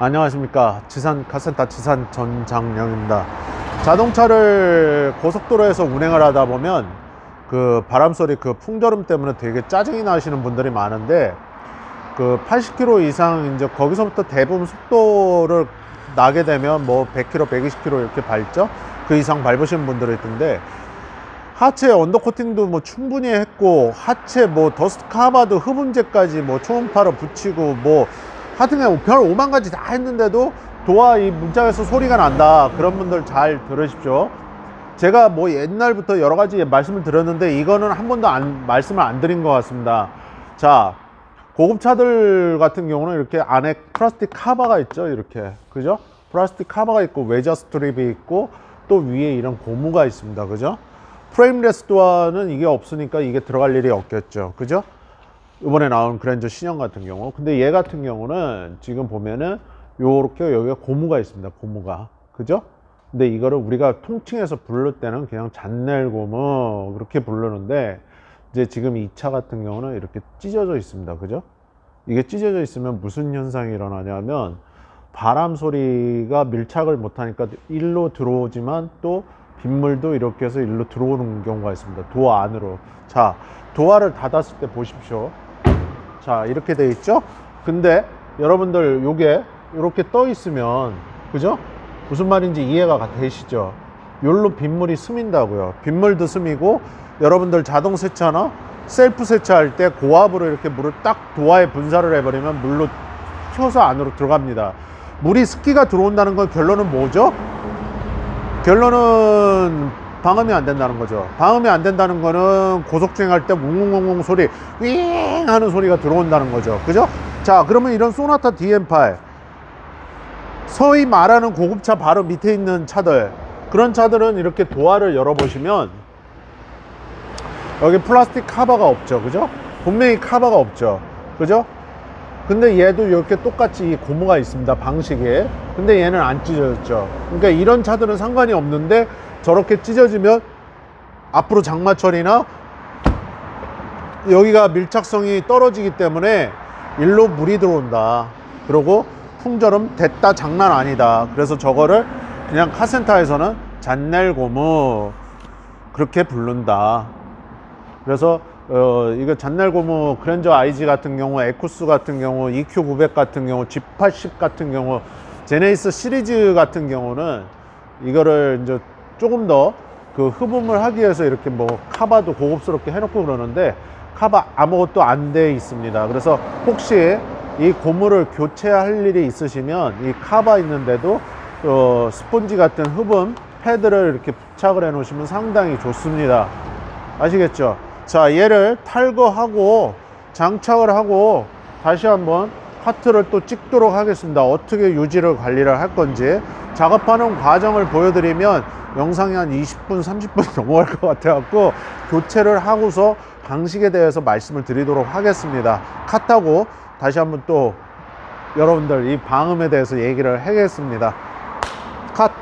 안녕하십니까. 카센터 지산 전장영입니다. 자동차를 고속도로에서 운행을 하다 보면 그 바람소리, 그 풍절음 때문에 되게 짜증이 나시는 분들이 많은데, 그 80km 이상 이제 거기서부터 대부분 속도를 나게 되면 뭐 100km, 120km 이렇게 밟죠. 그 이상 밟으시는 분들이 있던데, 하체 언더코팅도 뭐 충분히 했고, 하체 뭐 더스트 카바드 흡음재까지 뭐 초음파로 붙이고 뭐 하여튼 별 5만 가지 다 했는데도 도화 이 문짝에서 소리가 난다. 그런 분들 잘 들으십시오. 제가 뭐 옛날부터 여러 가지 말씀을 드렸는데 이거는 한 번도 말씀을 안 드린 것 같습니다. 자, 고급차들 같은 경우는 이렇게 안에 플라스틱 카바가 있죠. 이렇게, 그죠? 플라스틱 카바가 있고 외저 스트립이 있고 또 위에 이런 고무가 있습니다. 그죠? 프레임레스 도어는 이게 없으니까 이게 들어갈 일이 없겠죠. 그죠? 이번에 나온 그랜저 신형 같은 경우. 근데 얘 같은 경우는 지금 보면은 요렇게 여기가 고무가 있습니다. 고무가. 그죠? 근데 이거를 우리가 통칭해서 부를 때는 그냥 잔넬 고무 그렇게 부르는데, 이제 지금 이 차 같은 경우는 이렇게 찢어져 있습니다. 그죠? 이게 찢어져 있으면 무슨 현상이 일어나냐면, 바람 소리가 밀착을 못하니까 일로 들어오지만 또 빗물도 이렇게 해서 일로 들어오는 경우가 있습니다. 도어 안으로. 자, 도어를 닫았을 때 보십시오. 자, 이렇게 돼 있죠? 근데 여러분들 요게 이렇게 떠 있으면, 그죠? 무슨 말인지 이해가 되시죠? 요로 빗물이 스민다고요. 빗물도 스미고, 여러분들 자동 세차나 셀프 세차할 때 고압으로 이렇게 물을 딱 도화에 분사를 해버리면 물로 튀어서 안으로 들어갑니다. 물이 습기가 들어온다는 건 결론은 뭐죠? 결론은 방음이 안 된다는 거죠. 방음이 안 된다는 거는 고속주행할 때 웅웅웅웅 소리, 윙 하는 소리가 들어온다는 거죠. 그죠? 자, 그러면 이런 소나타 DM8, 소위 말하는 고급차 바로 밑에 있는 차들, 그런 차들은 이렇게 도어를 열어보시면 여기 플라스틱 카바가 없죠. 그죠? 분명히 카바가 없죠. 그죠? 근데 얘도 이렇게 똑같이 고무가 있습니다. 방식에. 근데 얘는 안 찢어졌죠. 그러니까 이런 차들은 상관이 없는데, 저렇게 찢어지면 앞으로 장마철이나 여기가 밀착성이 떨어지기 때문에 일로 물이 들어온다. 그리고 풍절음 됐다 장난 아니다. 그래서 저거를 그냥 카센터에서는 잔넬 고무 그렇게 부른다. 그래서 이거 잔넬 고무 그랜저 IG 같은 경우, 에쿠스 같은 경우, EQ900 같은 경우, G80 같은 경우, 제네시스 시리즈 같은 경우는 이거를 이제 조금 더 그 흡음을 하기 위해서 이렇게 뭐 카바도 고급스럽게 해놓고 그러는데, 카바 아무것도 안 돼 있습니다. 그래서 혹시 이 고무를 교체할 일이 있으시면 이 카바 있는데도 스폰지 같은 흡음 패드를 이렇게 부착을 해 놓으시면 상당히 좋습니다. 아시겠죠? 자, 얘를 탈거하고 장착을 하고 다시 한번 카트를 또 찍도록 하겠습니다. 어떻게 유지를 관리를 할 건지 작업하는 과정을 보여드리면 영상이 한 20분 30분 넘어갈 것 같아 갖고 교체를 하고서 방식에 대해서 말씀을 드리도록 하겠습니다. 컷하고 다시 한번 또 여러분들 이 방음에 대해서 얘기를 하겠습니다. 컷.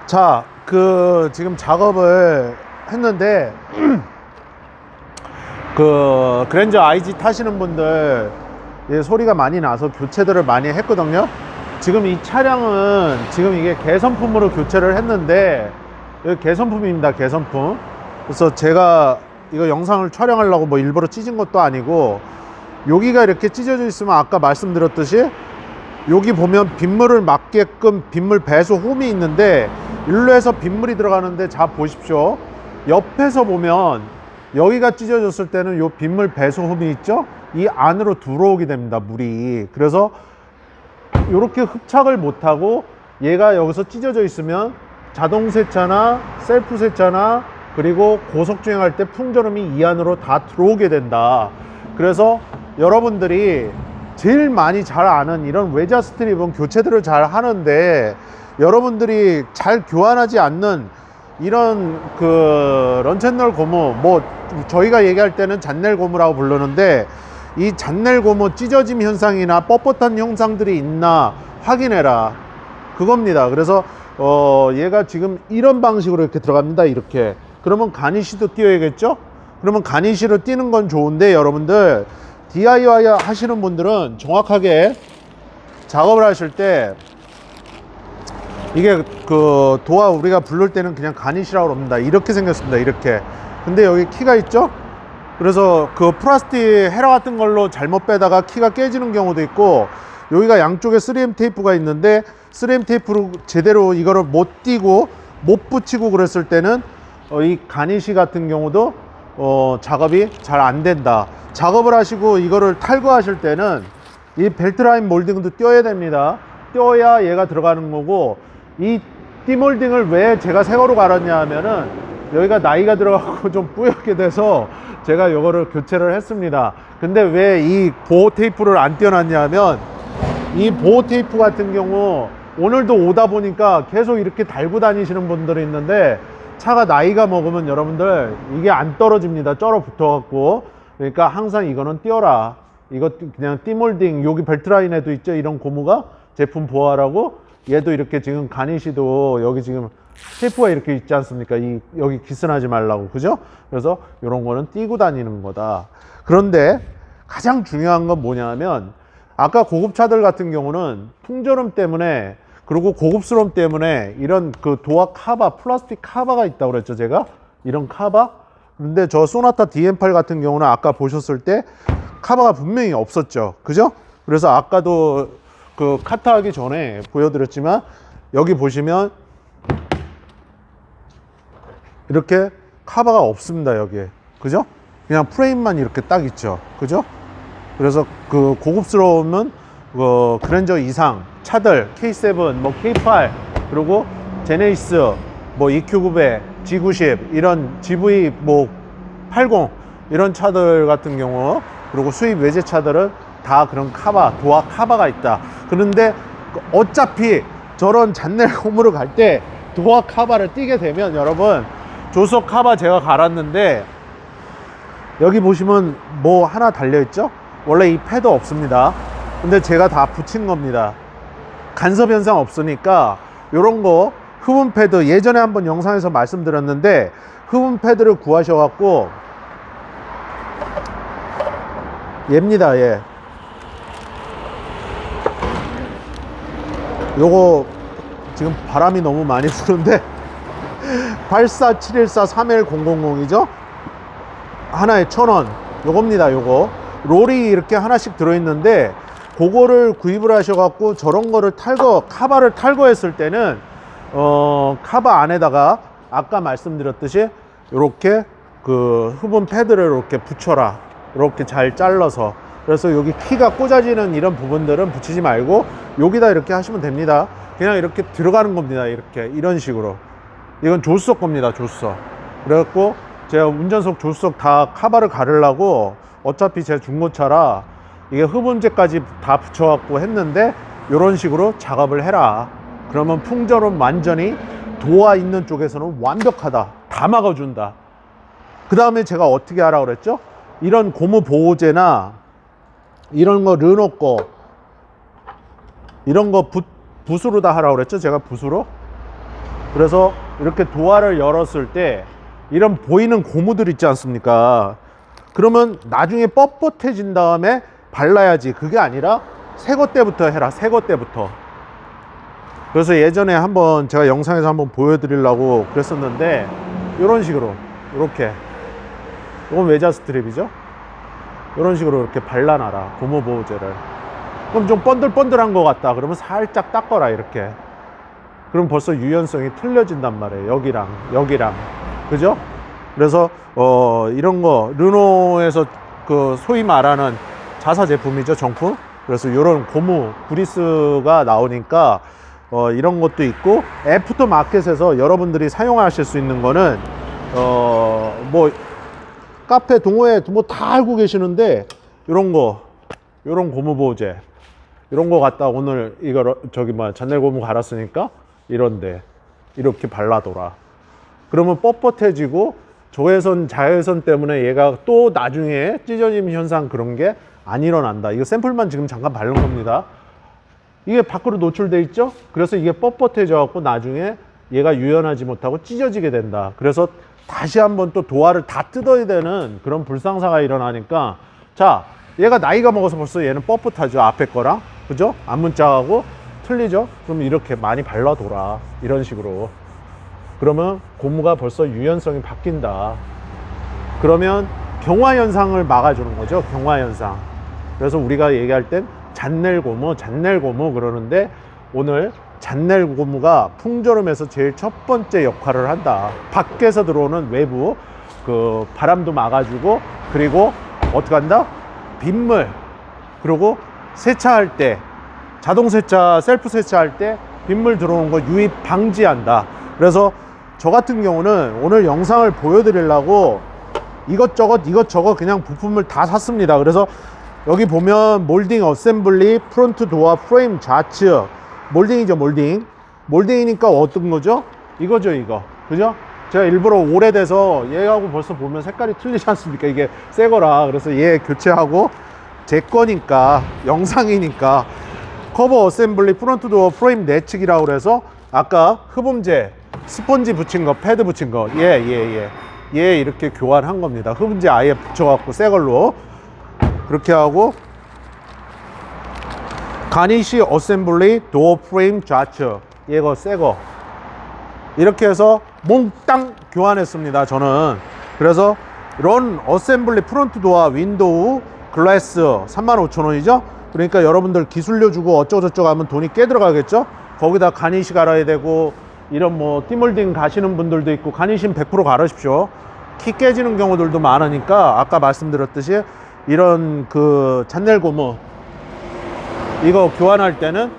자, 그 지금 작업을 했는데 그 그랜저 IG 타시는 분들 소리가 많이 나서 교체들을 많이 했거든요. 지금 이 차량은 지금 이게 개선품으로 교체를 했는데, 여기 개선품입니다. 개선품. 그래서 제가 이거 영상을 촬영하려고 뭐 일부러 찢은 것도 아니고, 여기가 이렇게 찢어져 있으면 아까 말씀드렸듯이 여기 보면 빗물을 막게끔 빗물 배수 홈이 있는데, 일로 해서 빗물이 들어가는데, 자 보십시오. 옆에서 보면 여기가 찢어졌을 때는 요 빗물 배수 홈이 있죠? 이 안으로 들어오게 됩니다. 물이. 그래서 이렇게 흡착을 못하고 얘가 여기서 찢어져 있으면 자동 세차나 셀프 세차나 그리고 고속 주행할 때 풍절음이 이 안으로 다 들어오게 된다. 그래서 여러분들이 제일 많이 잘 아는 이런 외자 스트립은 교체들을 잘 하는데, 여러분들이 잘 교환하지 않는 이런 그 런채널 고무, 뭐 저희가 얘기할 때는 잔넬 고무라고 부르는데, 이 잔넬 고무 찢어짐 현상이나 뻣뻣한 현상들이 있나 확인해라, 그겁니다. 그래서 얘가 지금 이런 방식으로 이렇게 들어갑니다. 이렇게. 그러면 가니쉬도 띄어야겠죠? 그러면 가니쉬로 띄는 건 좋은데, 여러분들 DIY 하시는 분들은 정확하게 작업을 하실 때 이게 그 도화 우리가 부를 때는 그냥 가니시라고 합니다. 이렇게 생겼습니다. 이렇게. 근데 여기 키가 있죠? 그래서 그 플라스틱 헤라 같은 걸로 잘못 빼다가 키가 깨지는 경우도 있고, 여기가 양쪽에 3M 테이프가 있는데 3M 테이프로 제대로 이거를 못 띄고 못 붙이고 그랬을 때는 이 가니시 같은 경우도 작업이 잘 안 된다. 작업을 하시고 이거를 탈거하실 때는 이 벨트 라인 몰딩도 띄어야 됩니다. 띄어야 얘가 들어가는 거고, 이 띠몰딩을 왜 제가 새거로 갈았냐 하면은 여기가 나이가 들어가고 좀 뿌옇게 돼서 제가 이거를 교체를 했습니다. 근데 왜 이 보호 테이프를 안 띄어놨냐 하면, 이 보호 테이프 같은 경우 오늘도 오다 보니까 계속 이렇게 달고 다니시는 분들이 있는데, 차가 나이가 먹으면 여러분들 이게 안 떨어집니다. 쩔어 붙어 갖고. 그러니까 항상 이거는 띄어라. 이거 그냥 띠몰딩, 여기 벨트 라인에도 있죠, 이런 고무가 제품 보호하라고. 얘도 이렇게 지금 가니시도 여기 지금 테이프가 이렇게 있지 않습니까? 여기 기스나지 말라고, 그죠? 그래서 이런 거는 띄고 다니는 거다. 그런데 가장 중요한 건 뭐냐면, 아까 고급차들 같은 경우는 풍절음 때문에, 그리고 고급스러움 때문에 이런 그 도화 카바, 플라스틱 카바가 있다고 그랬죠, 제가? 이런 카바? 근데 저 소나타 DM8 같은 경우는 아까 보셨을 때 카바가 분명히 없었죠, 그죠? 그래서 아까도 그 카트 하기 전에 보여드렸지만, 여기 보시면 이렇게 카바가 없습니다, 여기에. 그죠? 그냥 프레임만 이렇게 딱 있죠, 그죠? 그래서 그 고급스러우면 그랜저 이상 차들 K7, 뭐 K8, 그리고 제네시스, 뭐 EQ900, G90, 이런 GV 뭐 80 이런 차들 같은 경우, 그리고 수입 외제 차들은 다 그런 카바, 도화 카바가 있다. 그런데 어차피 저런 잔넬 고무를 갈 때 도화 카바를 띄게 되면, 여러분, 조수석 카바 제가 갈았는데 여기 보시면 뭐 하나 달려 있죠? 원래 이 패드 없습니다. 근데 제가 다 붙인 겁니다. 간섭 현상 없으니까 요런 거 흡음 패드, 예전에 한번 영상에서 말씀드렸는데 흡음 패드를 구하셔 갖고, 얘입니다, 얘. 요거 지금 바람이 너무 많이 부는데 84714-31000이죠? 하나에 1000원. 요겁니다, 요거. 롤이 이렇게 하나씩 들어있는데, 그거를 구입을 하셔갖고 저런 거를 카바를 탈거했을 때는 카바 안에다가 아까 말씀드렸듯이 요렇게 그 흡음 패드를 이렇게 붙여라. 이렇게 잘 잘라서. 그래서 여기 키가 꽂아지는 이런 부분들은 붙이지 말고 여기다 이렇게 하시면 됩니다. 그냥 이렇게 들어가는 겁니다. 이렇게 이런 식으로. 이건 조수석 겁니다, 조수석. 그래갖고 제가 운전석 조수석 다 카바를 가르려고, 어차피 제 중고차라 이게 흡음재까지 다 붙여갖고 했는데, 이런 식으로 작업을 해라. 그러면 풍절은 완전히 도화 있는 쪽에서는 완벽하다. 다 막아준다. 그 다음에 제가 어떻게 하라고 그랬죠? 이런 고무 보호제나 이런 거 르노 거, 이런 거 붓으로 다 하라고 그랬죠? 제가 붓으로. 그래서 이렇게 도화를 열었을 때 이런 보이는 고무들 있지 않습니까? 그러면 나중에 뻣뻣해진 다음에 발라야지. 그게 아니라 새거 때부터 해라. 새거 때부터. 그래서 예전에 한번 제가 영상에서 한번 보여드리려고 그랬었는데, 이런 식으로 이렇게, 이건 외자 스트랩이죠. 이런 식으로 이렇게 발라놔라, 고무 보호제를. 그럼 좀 번들번들한 것 같다. 그러면 살짝 닦아라, 이렇게. 그럼 벌써 유연성이 틀려진단 말이에요. 여기랑 여기랑, 그죠? 그래서 이런 거 르노에서 그 소위 말하는 자사 제품이죠, 정품. 그래서 이런 고무 브리스가 나오니까 이런 것도 있고, 애프터 마켓에서 여러분들이 사용하실 수 있는 거는 뭐 카페 동호회 뭐 다 알고 계시는데, 이런 거, 이런 고무 보호제, 이런 거 갖다 오늘 이거 저기 뭐 잔넬 고무 갈았으니까 이런데 이렇게 발라둬라. 그러면 뻣뻣해지고 저외선 자외선 때문에 얘가 또 나중에 찢어짐 현상 그런 게 안 일어난다. 이거 샘플만 지금 잠깐 바른 겁니다. 이게 밖으로 노출돼 있죠? 그래서 이게 뻣뻣해져 갖고 나중에 얘가 유연하지 못하고 찢어지게 된다. 그래서 다시 한번 또 도화를 다 뜯어야 되는 그런 불상사가 일어나니까, 자, 얘가 나이가 먹어서 벌써 얘는 뻣뻣하죠. 앞에 거랑. 그죠? 앞문짝하고 틀리죠? 그럼 이렇게 많이 발라둬라. 이런 식으로. 그러면 고무가 벌써 유연성이 바뀐다. 그러면 경화현상을 막아주는 거죠. 경화현상. 그래서 우리가 얘기할 땐 잔넬고무, 잔넬고무 그러는데, 오늘 잔넬고무가 풍절음에서 제일 첫 번째 역할을 한다. 밖에서 들어오는 외부 그 바람도 막아주고, 그리고 어떻게 한다? 빗물, 그리고 세차할 때, 자동 세차, 셀프 세차할 때 빗물 들어오는 거 유입 방지한다. 그래서 저 같은 경우는 오늘 영상을 보여드리려고 이것저것 그냥 부품을 다 샀습니다. 그래서 여기 보면 몰딩 어셈블리, 프론트 도어 프레임 좌측, 몰딩이죠. 몰딩이니까 어떤 거죠? 이거죠, 이거. 그죠? 제가 일부러 오래돼서 얘하고 벌써 보면 색깔이 틀리지 않습니까? 이게 새 거라. 그래서 얘 교체하고, 제 거니까, 영상이니까 커버 어셈블리, 프론트 도어 프레임 내측이라고 그래서 아까 흡음재 스펀지 붙인 거, 패드 붙인 거, 얘 이렇게 교환한 겁니다. 흡음재 아예 붙여갖고 새 걸로 그렇게 하고, 가니쉬 어셈블리 도어 프레임 좌측, 얘거 새거 이렇게 해서 몽땅 교환했습니다. 저는. 그래서 런 어셈블리 프론트 도어 윈도우 글래스 35,000원이죠. 그러니까 여러분들 기술료 주고 어쩌고저쩌고 하면 돈이 꽤 들어가겠죠. 거기다 가니쉬 갈아야 되고, 이런 뭐 띠몰딩 가시는 분들도 있고, 가니쉬는 100% 갈으십시오. 키 깨지는 경우들도 많으니까 아까 말씀드렸듯이 이런 그 잔넬고무 이거 교환할 때는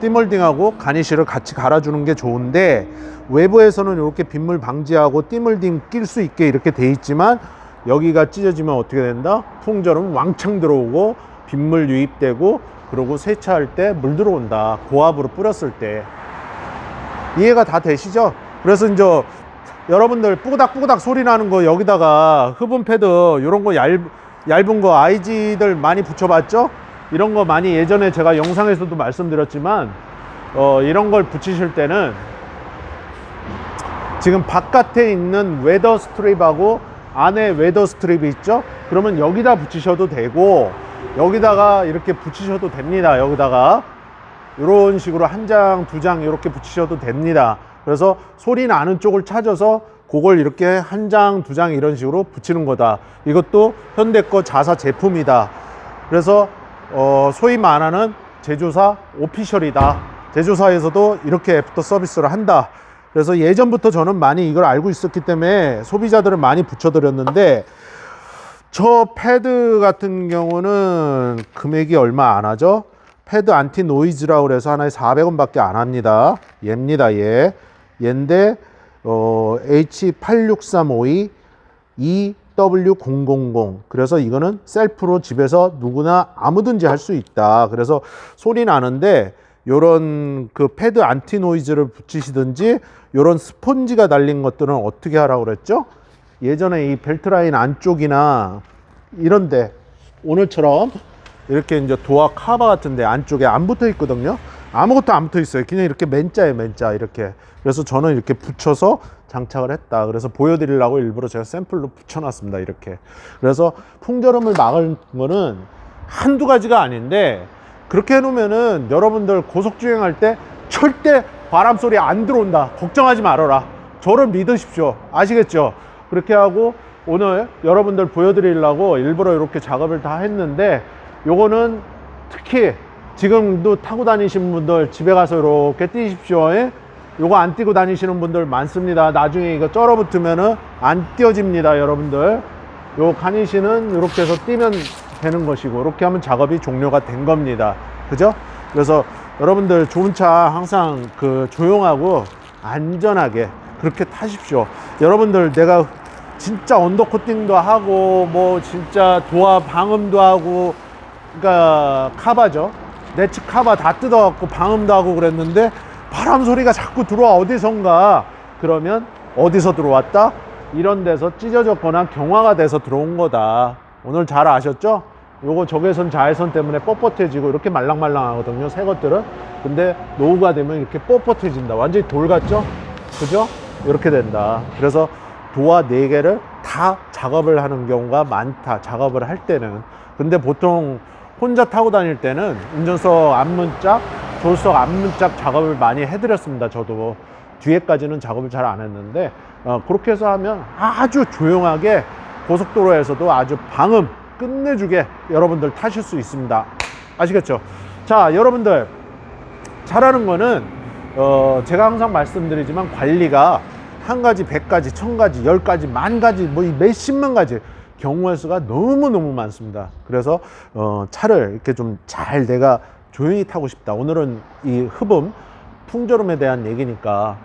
띠몰딩하고 가니쉬를 같이 갈아주는 게 좋은데, 외부에서는 이렇게 빗물 방지하고 띠몰딩 낄 수 있게 이렇게 돼 있지만, 여기가 찢어지면 어떻게 된다? 풍절음 왕창 들어오고 빗물 유입되고, 그리고 세차할 때 물 들어온다. 고압으로 뿌렸을 때. 이해가 다 되시죠? 그래서 이제 여러분들 뿌그닥뿌그닥 소리 나는 거, 여기다가 흡음 패드 이런 거 얇은 거 IG들 많이 붙여봤죠? 이런 거 많이 예전에 제가 영상에서도 말씀드렸지만, 이런 걸 붙이실 때는 지금 바깥에 있는 웨더 스트립하고 안에 웨더 스트립이 있죠? 그러면 여기다 붙이셔도 되고, 여기다가 이렇게 붙이셔도 됩니다. 여기다가 이런 식으로 한 장, 두 장 이렇게 붙이셔도 됩니다. 그래서 소리 나는 쪽을 찾아서 그걸 이렇게 한 장, 두 장 이런 식으로 붙이는 거다. 이것도 현대 거 자사 제품이다. 그래서 소위 말하는 제조사 오피셜이다. 제조사에서도 이렇게 애프터 서비스를 한다. 그래서 예전부터 저는 많이 이걸 알고 있었기 때문에 소비자들을 많이 붙여드렸는데, 저 패드 같은 경우는 금액이 얼마 안 하죠. 패드 안티 노이즈라고 그래서 하나에 400원 밖에 안 합니다. 얘입니다. 얘인데 H86352 EW000. 그래서 이거는 셀프로 집에서 누구나 아무든지 할 수 있다. 그래서 소리 나는데, 요런 그 패드 안티 노이즈를 붙이시든지, 요런 스펀지가 달린 것들은 어떻게 하라고 그랬죠? 예전에 이 벨트 라인 안쪽이나 이런데, 오늘처럼 이렇게 이제 도어 카바 같은데 안쪽에 안 붙어 있거든요. 아무것도 안 붙어 있어요. 그냥 이렇게 맨자에 맨자 이렇게. 그래서 저는 이렇게 붙여서 장착을 했다. 그래서 보여드리려고 일부러 제가 샘플로 붙여놨습니다. 이렇게. 그래서 풍절음을 막을 거는 한두 가지가 아닌데, 그렇게 해놓으면은 여러분들 고속주행할 때 절대 바람 소리 안 들어온다. 걱정하지 말아라. 저를 믿으십시오. 아시겠죠? 그렇게 하고 오늘 여러분들 보여드리려고 일부러 이렇게 작업을 다 했는데, 요거는 특히 지금도 타고 다니시는 분들 집에 가서 이렇게 띄십시오. 요거 안 띄고 다니시는 분들 많습니다. 나중에 이거 쩔어붙으면은 안 띄어집니다. 여러분들, 요 가니쉬는 이렇게 해서 띄면 되는 것이고, 이렇게 하면 작업이 종료가 된 겁니다. 그죠? 그래서 여러분들 좋은 차 항상 그 조용하고 안전하게 그렇게 타십시오. 여러분들, 내가 진짜 언더코팅도 하고 뭐 진짜 도어 방음도 하고, 그러니까 카바죠. 내측 카바 다 뜯어갖고 방음도 하고 그랬는데, 바람 소리가 자꾸 들어와 어디선가. 그러면 어디서 들어왔다? 이런 데서 찢어졌거나 경화가 돼서 들어온 거다. 오늘 잘 아셨죠? 요거 적외선 자외선 때문에 뻣뻣해지고 이렇게 말랑말랑하거든요, 새 것들은. 근데 노후가 되면 이렇게 뻣뻣해진다. 완전히 돌 같죠? 그죠? 이렇게 된다. 그래서 도어 4개를 다 다 작업을 하는 경우가 많다, 작업을 할 때는. 근데 보통 혼자 타고 다닐 때는 운전석 앞문짝, 조수석 앞문짝 작업을 많이 해드렸습니다. 저도 뒤에까지는 작업을 잘 안 했는데 그렇게 해서 하면 아주 조용하게 고속도로에서도 아주 방음 끝내주게 여러분들 타실 수 있습니다. 아시겠죠? 자, 여러분들 잘하는 거는 제가 항상 말씀드리지만 관리가 한 가지, 100가지, 1000가지, 10가지, 만 가지, 뭐 몇십만 가지 경우의 수가 너무너무 많습니다. 그래서 차를 이렇게 좀 잘 내가 조용히 타고 싶다. 오늘은 이 흡음, 풍절음에 대한 얘기니까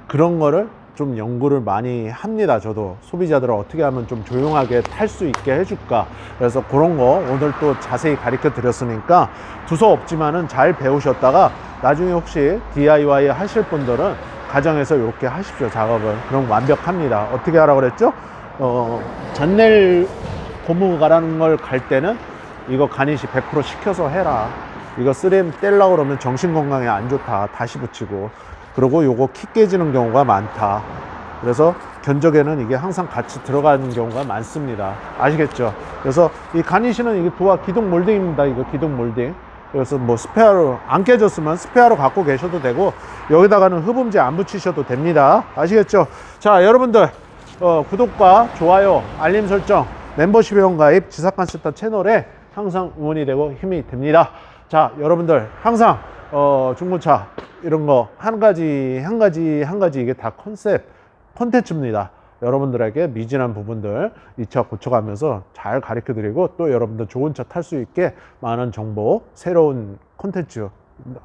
그런 거를 좀 연구를 많이 합니다. 저도 소비자들을 어떻게 하면 좀 조용하게 탈 수 있게 해줄까. 그래서 그런 거 오늘 또 자세히 가르쳐 드렸으니까 두서 없지만은 잘 배우셨다가 나중에 혹시 DIY 하실 분들은 가정에서 이렇게 하십시오. 작업을. 그럼 완벽합니다. 어떻게 하라고 그랬죠? 잔넬 고무 가라는 걸 갈 때는 이거 가니시 100% 시켜서 해라. 이거 3M 떼려고 그러면 정신건강에 안 좋다. 다시 붙이고. 그리고 요거 키 깨지는 경우가 많다. 그래서 견적에는 이게 항상 같이 들어가는 경우가 많습니다. 아시겠죠? 그래서 이 가니시는 이게 도화 기둥 몰딩입니다. 이거 기둥 몰딩. 그래서 뭐 스페어로 안 깨졌으면 스페어로 갖고 계셔도 되고 여기다가는 흡음재 안 붙이셔도 됩니다. 아시겠죠? 자, 여러분들 구독과 좋아요, 알림 설정, 멤버십 회원 가입, 지사칸센터 채널에 항상 응원이 되고 힘이 됩니다. 자, 여러분들 항상 중고차 이런 거 한 가지 이게 다 콘텐츠입니다. 여러분들에게 미진한 부분들 이 차 고쳐가면서 잘 가르쳐 드리고 또 여러분들 좋은 차 탈 수 있게 많은 정보, 새로운 콘텐츠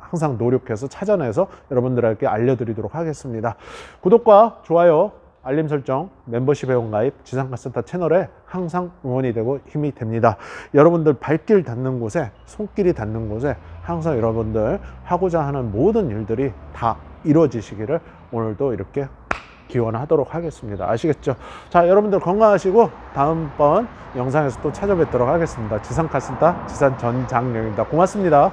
항상 노력해서 찾아내서 여러분들에게 알려드리도록 하겠습니다. 구독과 좋아요, 알림 설정, 멤버십 회원 가입, 지상카센터 채널에 항상 응원이 되고 힘이 됩니다. 여러분들 발길 닿는 곳에, 손길이 닿는 곳에 항상 여러분들 하고자 하는 모든 일들이 다 이루어지시기를 오늘도 이렇게 기원하도록 하겠습니다. 아시겠죠? 자, 여러분들 건강하시고 다음번 영상에서 또 찾아뵙도록 하겠습니다. 지상카센터 지산전장영입니다. 고맙습니다.